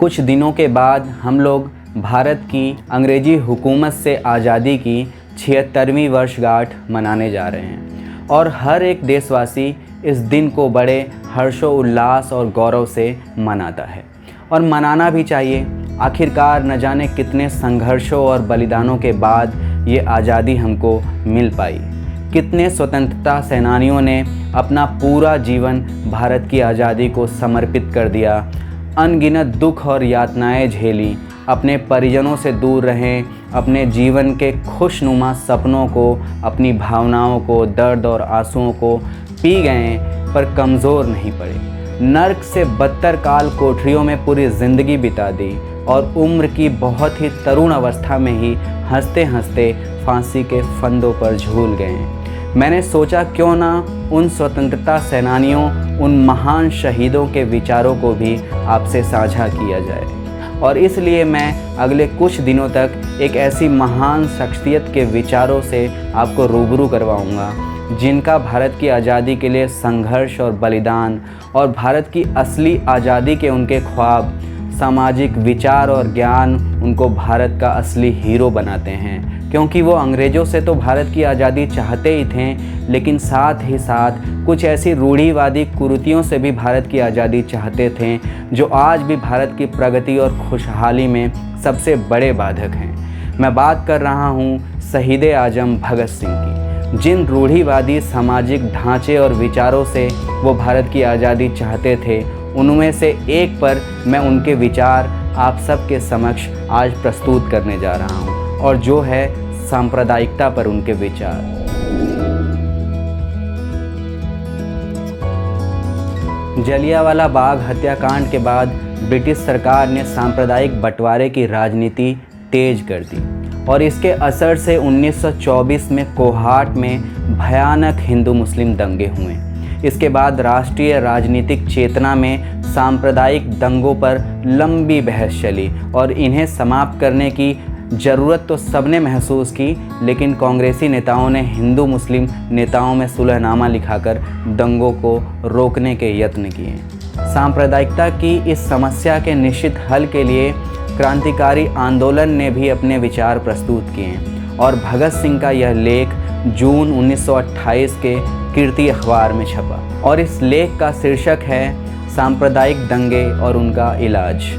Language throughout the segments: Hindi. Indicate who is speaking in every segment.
Speaker 1: कुछ दिनों के बाद हम लोग भारत की अंग्रेज़ी हुकूमत से आज़ादी की 76वीं वर्षगांठ मनाने जा रहे हैं और हर एक देशवासी इस दिन को बड़े हर्षोल्लास और गौरव से मनाता है और मनाना भी चाहिए। आखिरकार न जाने कितने संघर्षों और बलिदानों के बाद ये आज़ादी हमको मिल पाई। कितने स्वतंत्रता सेनानियों ने अपना पूरा जीवन भारत की आज़ादी को समर्पित कर दिया, अनगिनत दुख और यातनाएं झेली, अपने परिजनों से दूर रहें, अपने जीवन के खुशनुमा सपनों को, अपनी भावनाओं को, दर्द और आंसुओं को पी गए पर कमज़ोर नहीं पड़े। नर्क से बदतर काल कोठरियों में पूरी ज़िंदगी बिता दी और उम्र की बहुत ही तरुण अवस्था में ही हंसते हंसते फांसी के फंदों पर झूल गए। मैंने सोचा क्यों ना उन स्वतंत्रता सेनानियों, उन महान शहीदों के विचारों को भी आपसे साझा किया जाए और इसलिए मैं अगले कुछ दिनों तक एक ऐसी महान शख्सियत के विचारों से आपको रूबरू करवाऊंगा जिनका भारत की आज़ादी के लिए संघर्ष और बलिदान और भारत की असली आज़ादी के उनके ख्वाब, सामाजिक विचार और ज्ञान उनको भारत का असली हीरो बनाते हैं। क्योंकि वो अंग्रेज़ों से तो भारत की आज़ादी चाहते ही थे, लेकिन साथ ही साथ कुछ ऐसी रूढ़िवादी कुरीतियों से भी भारत की आज़ादी चाहते थे जो आज भी भारत की प्रगति और खुशहाली में सबसे बड़े बाधक हैं। मैं बात कर रहा हूँ शहीद आज़म भगत सिंह की। जिन रूढ़िवादी सामाजिक ढांचे और विचारों से वो भारत की आज़ादी चाहते थे, उनमें से एक पर मैं उनके विचार आप सबके समक्ष आज प्रस्तुत करने जा रहा हूँ और जो है सांप्रदायिकता पर उनके विचार। जलियांवाला बाग हत्याकांड के बाद ब्रिटिश सरकार ने सांप्रदायिक बंटवारे की राजनीति तेज कर दी और इसके असर से 1924 में कोहाट में भयानक हिंदू मुस्लिम दंगे हुए। इसके बाद राष्ट्रीय राजनीतिक चेतना में सांप्रदायिक दंगों पर लंबी बहस चली और इन्हें समाप्त करने की ज़रूरत तो सबने महसूस की, लेकिन कांग्रेसी नेताओं ने हिंदू मुस्लिम नेताओं में सुलहनामा लिखाकर दंगों को रोकने के यत्न किए। सांप्रदायिकता की इस समस्या के निश्चित हल के लिए क्रांतिकारी आंदोलन ने भी अपने विचार प्रस्तुत किए और भगत सिंह का यह लेख जून 1928 के कीर्ति अखबार में छपा और इस लेख का शीर्षक है सांप्रदायिक दंगे और उनका इलाज।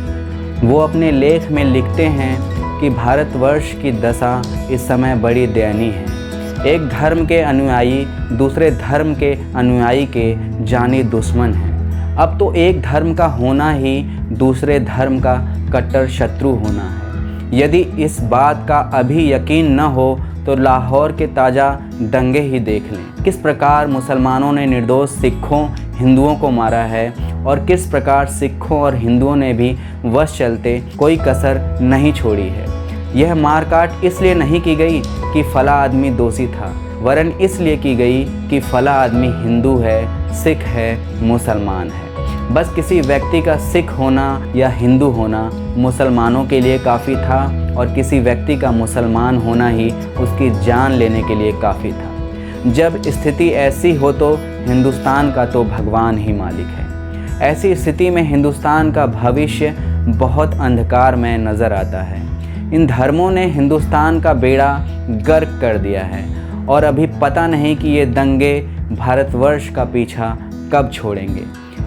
Speaker 1: वो अपने लेख में लिखते हैं कि भारतवर्ष की दशा इस समय बड़ी दयनीय है। एक धर्म के अनुयायी दूसरे धर्म के अनुयायी के जानी दुश्मन हैं। अब तो एक धर्म का होना ही दूसरे धर्म का कट्टर शत्रु होना है। यदि इस बात का अभी यकीन न हो तो लाहौर के ताज़ा दंगे ही देख लें। किस प्रकार मुसलमानों ने निर्दोष सिखों, हिंदुओं को मारा है और किस प्रकार सिखों और हिंदुओं ने भी वश चलते कोई कसर नहीं छोड़ी है। यह मारकाट इसलिए नहीं की गई कि फला आदमी दोषी था, वरन इसलिए की गई कि फला आदमी हिंदू है, सिख है, मुसलमान है। बस किसी व्यक्ति का सिख होना या हिंदू होना मुसलमानों के लिए काफ़ी था और किसी व्यक्ति का मुसलमान होना ही उसकी जान लेने के लिए काफ़ी था। जब स्थिति ऐसी हो तो हिंदुस्तान का तो भगवान ही मालिक है। ऐसी स्थिति में हिंदुस्तान का भविष्य बहुत अंधकार में नज़र आता है। इन धर्मों ने हिंदुस्तान का बेड़ा गर्क कर दिया है और अभी पता नहीं कि ये दंगे भारतवर्ष का पीछा कब छोड़ेंगे।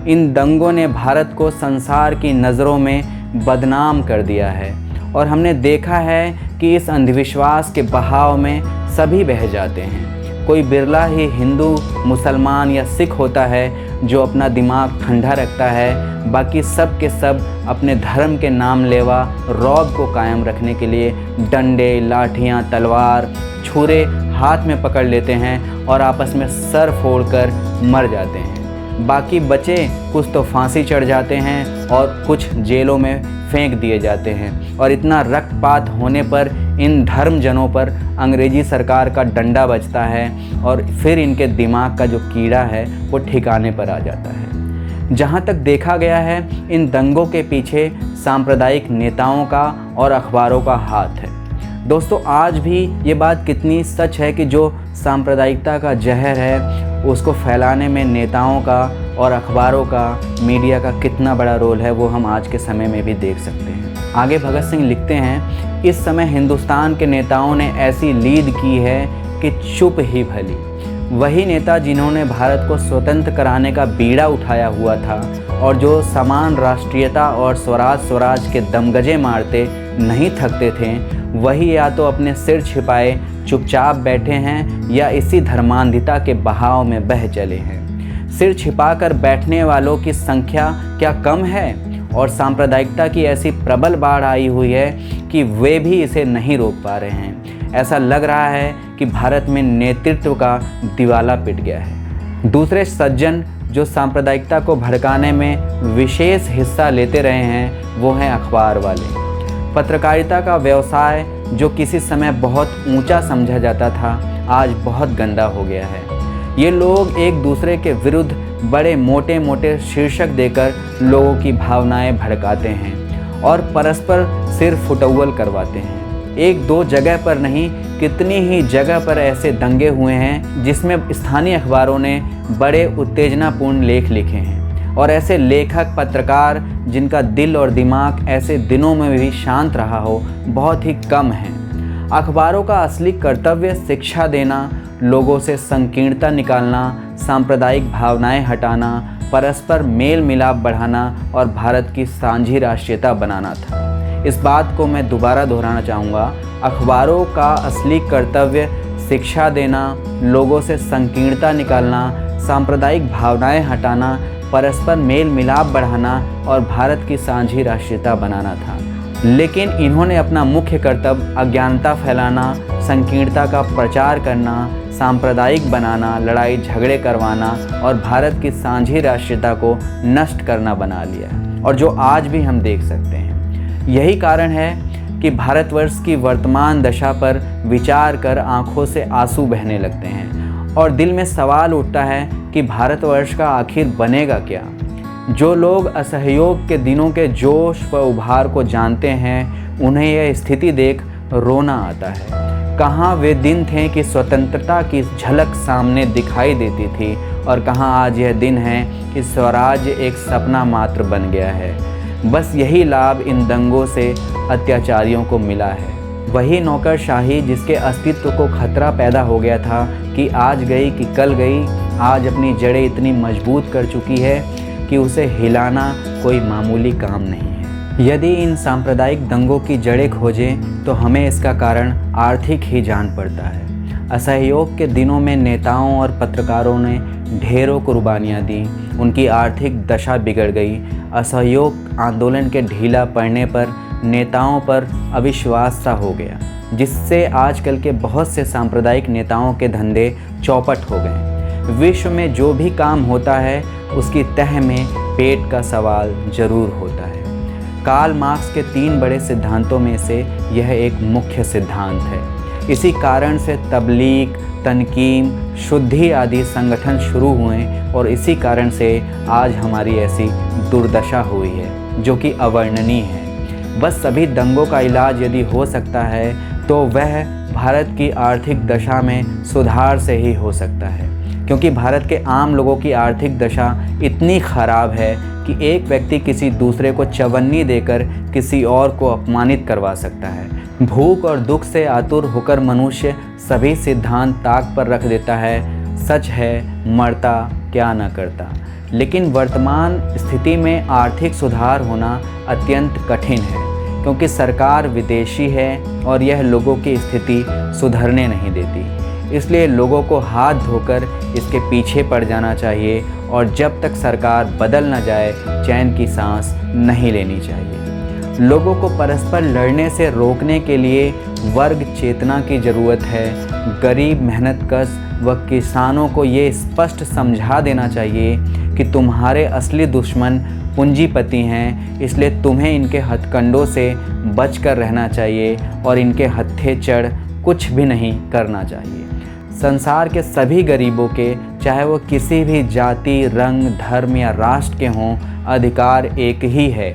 Speaker 1: इन दंगों ने भारत को संसार की नज़रों में बदनाम कर दिया है और हमने देखा है कि इस अंधविश्वास के बहाव में सभी बह जाते हैं। कोई बिरला ही हिंदू, मुसलमान या सिख होता है जो अपना दिमाग ठंडा रखता है। बाकी सब के सब अपने धर्म के नाम लेवा रौब को कायम रखने के लिए डंडे, लाठियाँ, तलवार, छुरे हाथ में पकड़ लेते हैं और आपस में सर फोड़कर मर जाते हैं। बाकी बचे कुछ तो फांसी चढ़ जाते हैं और कुछ जेलों में फेंक दिए जाते हैं और इतना रक्तपात होने पर इन धर्मजनों पर अंग्रेजी सरकार का डंडा बजता है और फिर इनके दिमाग का जो कीड़ा है वो ठिकाने पर आ जाता है। जहाँ तक देखा गया है, इन दंगों के पीछे सांप्रदायिक नेताओं का और अखबारों का हाथ है। दोस्तों आज भी ये बात कितनी सच है कि जो सांप्रदायिकता का जहर है उसको फैलाने में नेताओं का और अखबारों का, मीडिया का कितना बड़ा रोल है, वो हम आज के समय में भी देख सकते हैं। आगे भगत सिंह लिखते हैं, इस समय हिंदुस्तान के नेताओं ने ऐसी लीद की है कि चुप ही भली। वही नेता जिन्होंने भारत को स्वतंत्र कराने का बीड़ा उठाया हुआ था और जो समान राष्ट्रीयता और स्वराज के दमगजे मारते नहीं थकते थे, वही या तो अपने सिर छिपाए चुपचाप बैठे हैं या इसी धर्मांधता के बहाव में बह चले हैं। सिर छिपाकर बैठने वालों की संख्या क्या कम है, और सांप्रदायिकता की ऐसी प्रबल बाढ़ आई हुई है कि वे भी इसे नहीं रोक पा रहे हैं। ऐसा लग रहा है कि भारत में नेतृत्व का दिवाला पिट गया है। दूसरे सज्जन जो सांप्रदायिकता को भड़काने में विशेष हिस्सा लेते रहे हैं वो हैं अखबार वाले। पत्रकारिता का व्यवसाय जो किसी समय बहुत ऊंचा समझा जाता था, आज बहुत गंदा हो गया है। ये लोग एक दूसरे के विरुद्ध बड़े मोटे मोटे शीर्षक देकर लोगों की भावनाएं भड़काते हैं और परस्पर सिर फुटौल करवाते हैं। एक दो जगह पर नहीं, कितनी ही जगह पर ऐसे दंगे हुए हैं जिसमें स्थानीय अखबारों ने बड़े उत्तेजनापूर्ण लेख लिखे हैं, और ऐसे लेखक पत्रकार जिनका दिल और दिमाग ऐसे दिनों में भी शांत रहा हो बहुत ही कम हैं। अखबारों का असली कर्तव्य शिक्षा देना, लोगों से संकीर्णता निकालना, सांप्रदायिक भावनाएं हटाना, परस्पर मेल मिलाप बढ़ाना और भारत की साझी राष्ट्रीयता बनाना था। इस बात को मैं दोबारा दोहराना चाहूँगा, अखबारों का असली कर्तव्य शिक्षा देना, लोगों से संकीर्णता निकालना, सांप्रदायिक भावनाएं हटाना, परस्पर मेल मिलाप बढ़ाना और भारत की साझी राष्ट्रीयता बनाना था। लेकिन इन्होंने अपना मुख्य कर्तव्य अज्ञानता फैलाना, संकीर्णता का प्रचार करना, सांप्रदायिक बनाना, लड़ाई झगड़े करवाना और भारत की साझी राष्ट्रीयता को नष्ट करना बना लिया, और जो आज भी हम देख सकते हैं। यही कारण है कि भारतवर्ष की वर्तमान दशा पर विचार कर आंखों से आंसू बहने लगते हैं और दिल में सवाल उठता है कि भारतवर्ष का आखिर बनेगा क्या। जो लोग असहयोग के दिनों के जोश व उभार को जानते हैं, उन्हें यह स्थिति देख रोना आता है। कहाँ वे दिन थे कि स्वतंत्रता की झलक सामने दिखाई देती थी, और कहाँ आज यह दिन है कि स्वराज एक सपना मात्र बन गया है। बस यही लाभ इन दंगों से अत्याचारियों को मिला है। वही नौकरशाही जिसके अस्तित्व को खतरा पैदा हो गया था कि आज गई कि कल गई, आज अपनी जड़ें इतनी मजबूत कर चुकी है कि उसे हिलाना कोई मामूली काम नहीं है। यदि इन सांप्रदायिक दंगों की जड़ें खोजें तो हमें इसका कारण आर्थिक ही जान पड़ता है। असहयोग के दिनों में नेताओं और पत्रकारों ने ढेरों कुर्बानियाँ दी, उनकी आर्थिक दशा बिगड़ गई। असहयोग आंदोलन के ढीला पड़ने पर नेताओं पर अविश्वास सा हो गया, जिससे आजकल के बहुत से सांप्रदायिक नेताओं के धंधे चौपट हो गए। विश्व में जो भी काम होता है उसकी तह में पेट का सवाल जरूर होता है। कार्ल मार्क्स के 3 बड़े सिद्धांतों में से यह एक मुख्य सिद्धांत है। इसी कारण से तबलीग, तनकीम, शुद्धि आदि संगठन शुरू हुए और इसी कारण से आज हमारी ऐसी दुर्दशा हुई है जो कि अवर्णनीय है। बस सभी दंगों का इलाज यदि हो सकता है तो वह भारत की आर्थिक दशा में सुधार से ही हो सकता है, क्योंकि भारत के आम लोगों की आर्थिक दशा इतनी ख़राब है कि एक व्यक्ति किसी दूसरे को चवन्नी देकर किसी और को अपमानित करवा सकता है। भूख और दुख से आतुर होकर मनुष्य सभी सिद्धांत ताक पर रख देता है। सच है, मरता क्या न करता। लेकिन वर्तमान स्थिति में आर्थिक सुधार होना अत्यंत कठिन है, क्योंकि सरकार विदेशी है और यह लोगों की स्थिति सुधरने नहीं देती। इसलिए लोगों को हाथ धोकर इसके पीछे पड़ जाना चाहिए और जब तक सरकार बदल न जाए चैन की सांस नहीं लेनी चाहिए। लोगों को परस्पर लड़ने से रोकने के लिए वर्ग चेतना की ज़रूरत है। गरीब, मेहनतकश व किसानों को ये स्पष्ट समझा देना चाहिए कि तुम्हारे असली दुश्मन पूंजीपति हैं, इसलिए तुम्हें इनके हथकंडों से बचकर रहना चाहिए और इनके हत्थे चढ़ कुछ भी नहीं करना चाहिए। संसार के सभी गरीबों के, चाहे वो किसी भी जाति, रंग, धर्म या राष्ट्र के हों, अधिकार एक ही है।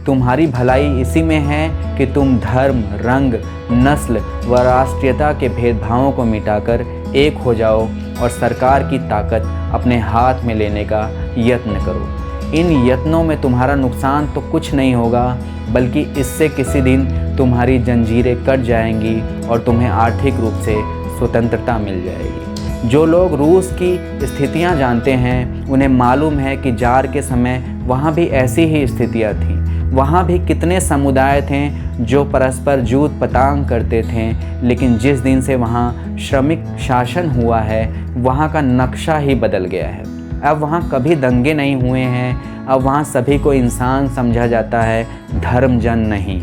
Speaker 1: तुम्हारी भलाई इसी में है कि तुम धर्म, रंग, नस्ल व राष्ट्रीयता के भेदभावों को मिटाकर एक हो जाओ और सरकार की ताकत अपने हाथ में लेने का यत्न करो। इन यत्नों में तुम्हारा नुकसान तो कुछ नहीं होगा, बल्कि इससे किसी दिन तुम्हारी जंजीरें कट जाएंगी और तुम्हें आर्थिक रूप से स्वतंत्रता मिल जाएगी। जो लोग रूस की स्थितियां जानते हैं, उन्हें मालूम है कि जार के समय वहाँ भी ऐसी ही स्थितियाँ थीं। वहाँ भी कितने समुदाय थे जो परस्पर जूत पतांग करते थे, लेकिन जिस दिन से वहाँ श्रमिक शासन हुआ है, वहाँ का नक्शा ही बदल गया है। अब वहाँ कभी दंगे नहीं हुए हैं। अब वहाँ सभी को इंसान समझा जाता है, धर्म जन नहीं।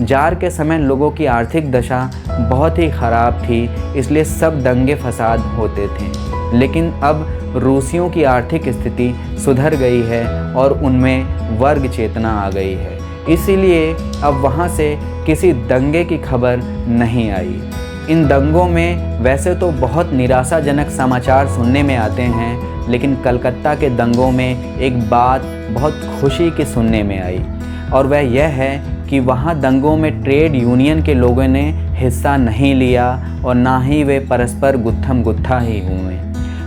Speaker 1: जार के समय लोगों की आर्थिक दशा बहुत ही ख़राब थी, इसलिए सब दंगे फसाद होते थे। लेकिन अब रूसियों की आर्थिक स्थिति सुधर गई है और उनमें वर्ग चेतना आ गई है, इसीलिए अब वहाँ से किसी दंगे की खबर नहीं आई। इन दंगों में वैसे तो बहुत निराशाजनक समाचार सुनने में आते हैं, लेकिन कलकत्ता के दंगों में एक बात बहुत खुशी की सुनने में आई, और वह यह है कि वहाँ दंगों में ट्रेड यूनियन के लोगों ने हिस्सा नहीं लिया और ना ही वे परस्पर गुत्थम गुत्था ही हुए,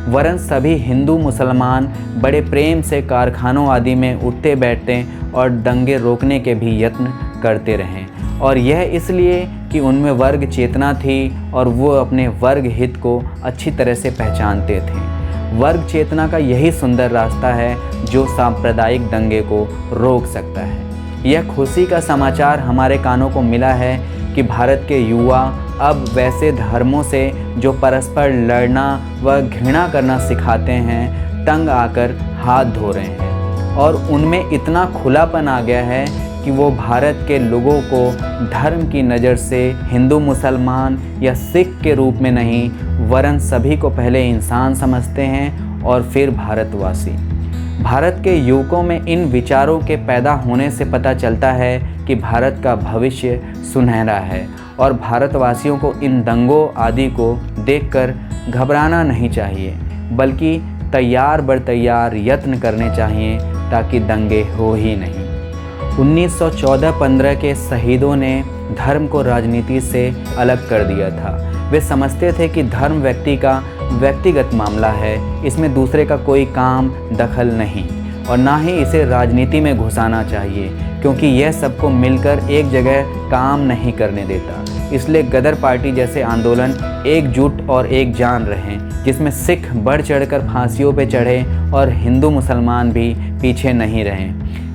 Speaker 1: वरन सभी हिंदू मुसलमान बड़े प्रेम से कारखानों आदि में उठते बैठते और दंगे रोकने के भी यत्न करते रहें। और यह इसलिए कि उनमें वर्ग चेतना थी और वो अपने वर्ग हित को अच्छी तरह से पहचानते थे। वर्ग चेतना का यही सुंदर रास्ता है जो सांप्रदायिक दंगे को रोक सकता है। यह खुशी का समाचार हमारे कानों को मिला है कि भारत के युवा अब वैसे धर्मों से जो परस्पर लड़ना व घृणा करना सिखाते हैं, तंग आकर हाथ धो रहे हैं, और उनमें इतना खुलापन आ गया है कि वो भारत के लोगों को धर्म की नज़र से हिंदू, मुसलमान या सिख के रूप में नहीं, वरन सभी को पहले इंसान समझते हैं और फिर भारतवासी। भारत के युवकों में इन विचारों के पैदा होने से पता चलता है कि भारत का भविष्य सुनहरा है, और भारतवासियों को इन दंगों आदि को देखकर घबराना नहीं चाहिए, बल्कि तैयार बर तैयार यत्न करने चाहिए ताकि दंगे हो ही नहीं। 1914-15 के शहीदों ने धर्म को राजनीति से अलग कर दिया था। वे समझते थे कि धर्म व्यक्ति का व्यक्तिगत मामला है, इसमें दूसरे का कोई काम दखल नहीं, और ना ही इसे राजनीति में घुसाना चाहिए, क्योंकि यह सबको मिलकर एक जगह काम नहीं करने देता। इसलिए गदर पार्टी जैसे आंदोलन एकजुट और एक जान रहे, जिसमें सिख बढ़ चढ़कर फांसियों पे चढ़े और हिंदू मुसलमान भी पीछे नहीं रहे।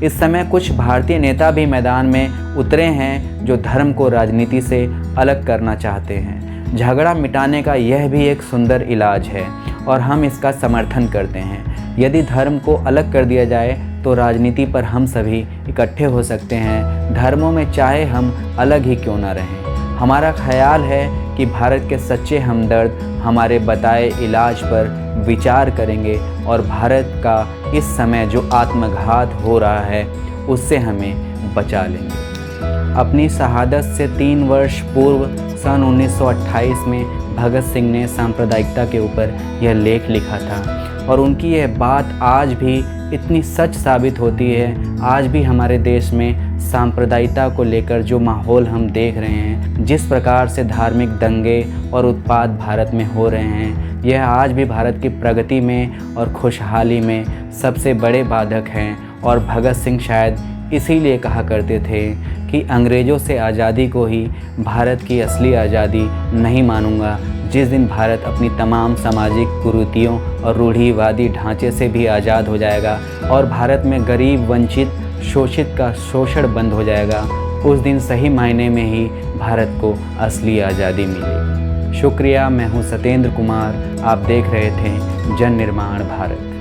Speaker 1: इस समय कुछ भारतीय नेता भी मैदान में उतरे हैं जो धर्म को राजनीति से अलग करना चाहते हैं। झगड़ा मिटाने का यह भी एक सुंदर इलाज है और हम इसका समर्थन करते हैं। यदि धर्म को अलग कर दिया जाए तो राजनीति पर हम सभी इकट्ठे हो सकते हैं, धर्मों में चाहे हम अलग ही क्यों ना रहें। हमारा ख्याल है कि भारत के सच्चे हमदर्द हमारे बताए इलाज पर विचार करेंगे और भारत का इस समय जो आत्मघात हो रहा है उससे हमें बचा लेंगे। अपनी शहादत से 3 वर्ष पूर्व सन 1928 में भगत सिंह ने सांप्रदायिकता के ऊपर यह लेख लिखा था, और उनकी यह बात आज भी इतनी सच साबित होती है। आज भी हमारे देश में सांप्रदायिकता को लेकर जो माहौल हम देख रहे हैं, जिस प्रकार से धार्मिक दंगे और उत्पात भारत में हो रहे हैं, यह आज भी भारत की प्रगति में और खुशहाली में सबसे बड़े बाधक हैं। और भगत सिंह शायद इसीलिए कहा करते थे कि अंग्रेज़ों से आज़ादी को ही भारत की असली आज़ादी नहीं मानूंगा, जिस दिन भारत अपनी तमाम सामाजिक कुरीतियों और रूढ़िवादी ढांचे से भी आज़ाद हो जाएगा और भारत में गरीब, वंचित, शोषित का शोषण बंद हो जाएगा, उस दिन सही मायने में ही भारत को असली आज़ादी मिलेगी। शुक्रिया। मैं हूँ सत्येंद्र कुमार, आप देख रहे थे जन निर्माण भारत।